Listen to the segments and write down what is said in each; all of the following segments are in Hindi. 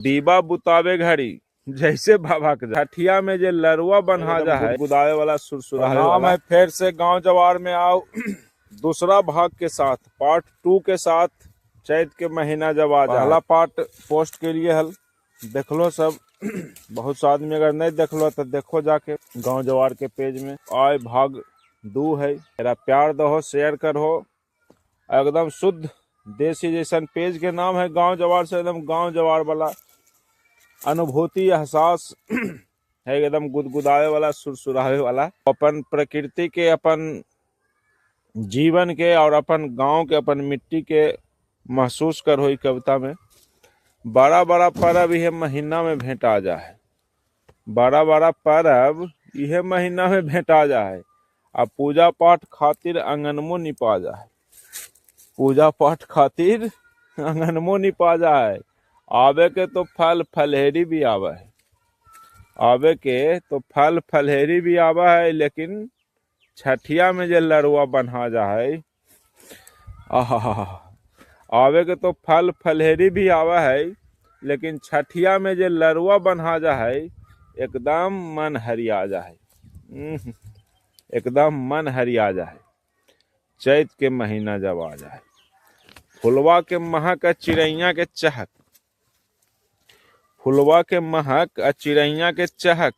दीवा बुतावे घड़ी जैसे भभक जा। हठिया में जे लरुआ बन्हा जा है, गुदावे वाला सुरसुरावे वाला। फिर से गांव जवार में आओ दूसरा भाग के साथ, पार्ट 2 के साथ। चैत के महीना जब आ जा, पहला पार्ट पोस्ट के लिए हल देख लो सब। बहुत सा आदमी अगर नहीं देख लो तो देखो जाके गांव जवार के पेज में। आए भाग 2 है। मेरा प्यार दहो, शेयर करो। एकदम शुद्ध देसी जैसन पेज के नाम है गांव जवार से। एकदम गांव जवार वाला अनुभूति, एहसास है, एकदम गुदगुदावे वाला, सुरसुरावे वाला। अपन प्रकृति के, अपन जीवन के और अपन गांव के, अपन मिट्टी के महसूस करो। ही कविता में बड़ा बड़ा पर्व यह महीना में भेंटा जा है। बड़ा बड़ा पर्व यह महीना में भेंटा जा है। अब पूजा पाठ खातिर अंगनमो निपा जा है। पूजा पाठ खातिर अंगनमो निपा जा है। आवे के तो फल फलहेरी भी आवा है। आवे के तो फल फलहेरी भी आवा है। लेकिन छठिया में जो लरुआ बन्हा जा है, आवे के तो फल फलहेरी भी आवा है। लेकिन छठिया में जो लरुआ बन्हा जा है, एकदम मन हरिया जा है। एकदम मन हरिया जा है। चैत के महीना जब आ जाए, फुलवा के महक चिड़ैया के चहक। फुलवा के महक चिड़ैया के चहक,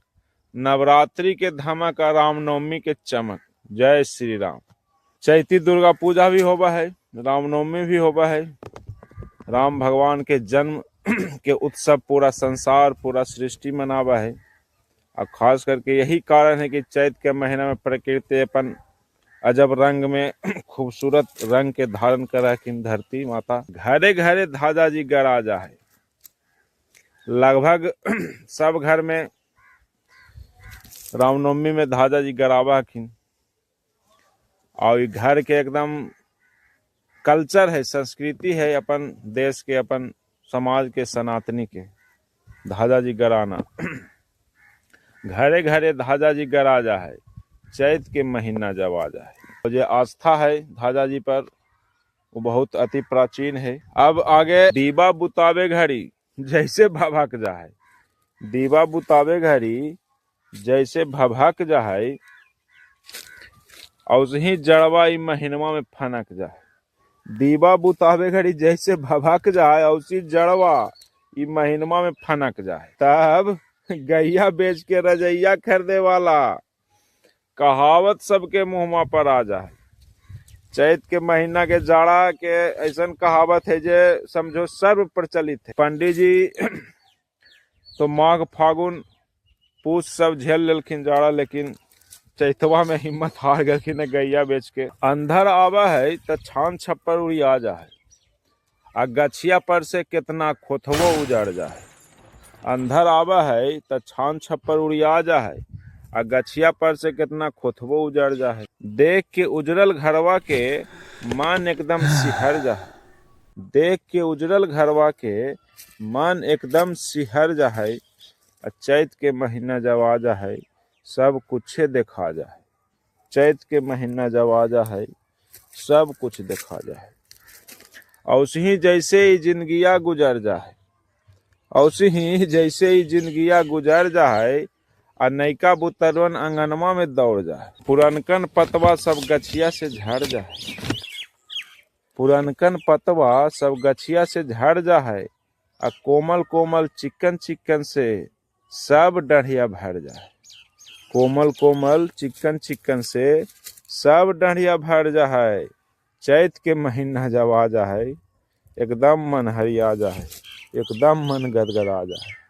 नवरात्रि के धमक, रामनवमी के चमक। जय श्री राम। चैती दुर्गा पूजा भी होवा है, रामनवमी भी होवा है। राम भगवान के जन्म के उत्सव पूरा संसार, पूरा सृष्टि मनावा है। और खास करके यही कारण है कि चैत के महीना में प्रकृति अपन अजब रंग में खूबसूरत रंग के धारण करा कि धरती माता। घरे घरे धाजा जी गरा जा है। लगभग सब घर में रामनवमी में धाजा जी गरावा हखिन। और घर के एकदम कल्चर है, संस्कृति है अपन देश के, अपन समाज के, सनातनी के, धाजा जी गराना। घरे घरे धाजा जी गरा जा है। चैत के महीना जब आ जाए, मुझे आस्था है धाजा जी पर, वो बहुत अति प्राचीन है। अब आगे दीवा बुतावे घड़ी जैसे भभक जा है। दीवा बुतावे घड़ी जैसे भभक जा है, और ही जड़वा ई महीनवा में फनक जा है। दीवा बुतावे घड़ी जैसे भभक जा है, और जड़वा ई महीनवा में फनक जा है। तब गैया बेच के रजैया खरीदे वाला कहावत सबके मुंहमा पर आ जाए। चैत के महीना के जाड़ा के ऐसन कहावत है जे समझो सर्व प्रचलित है। पंडित जी तो माघ फागुन पूस सब झेल लेलखिन जाड़ा, लेकिन चैतवा में हिम्मत हार गलखिन गैया बेच के। अंधर आवा है तो छान छप्पर उड़िया जा है, आ गछिया पर से कितना खोथवो उजड़ जा है। अंधर आवा है तो छान छप्पर उड़िया जा है, आ गछिया पर से कितना खोथवो उजड़ जा है। देख के उजरल घरवा के मन एकदम सिहर जा है। देख के उजरल घरवा के मन एकदम सिहर जा है। चैत के महीना जब आ जा है, सब कुछे देखा जा है। चैत के महीना जब आ जा है, सब कुछ देखा जा है। औसे ही जैसे ही जिंदगिया गुजर जा है, औसे ही जैसे ही जिंदगिया गुजर जा है, आ नैका बुतरवन अंगनमा में दौड़ जा है। पुरनकन पतवा सब गछिया से झड़ जा है। पुरनकन पतवा सब गछिया से झड़ जा है, आ कोमल कोमल चिकन चिकन से सब डढ़िया भर जा है। कोमल कोमल चिकन चिकन से सब डढ़िया भर जा है। चैत के महीना जब आ जा है, एकदम मन हरिया जा है, एकदम मन गदगदा जा है।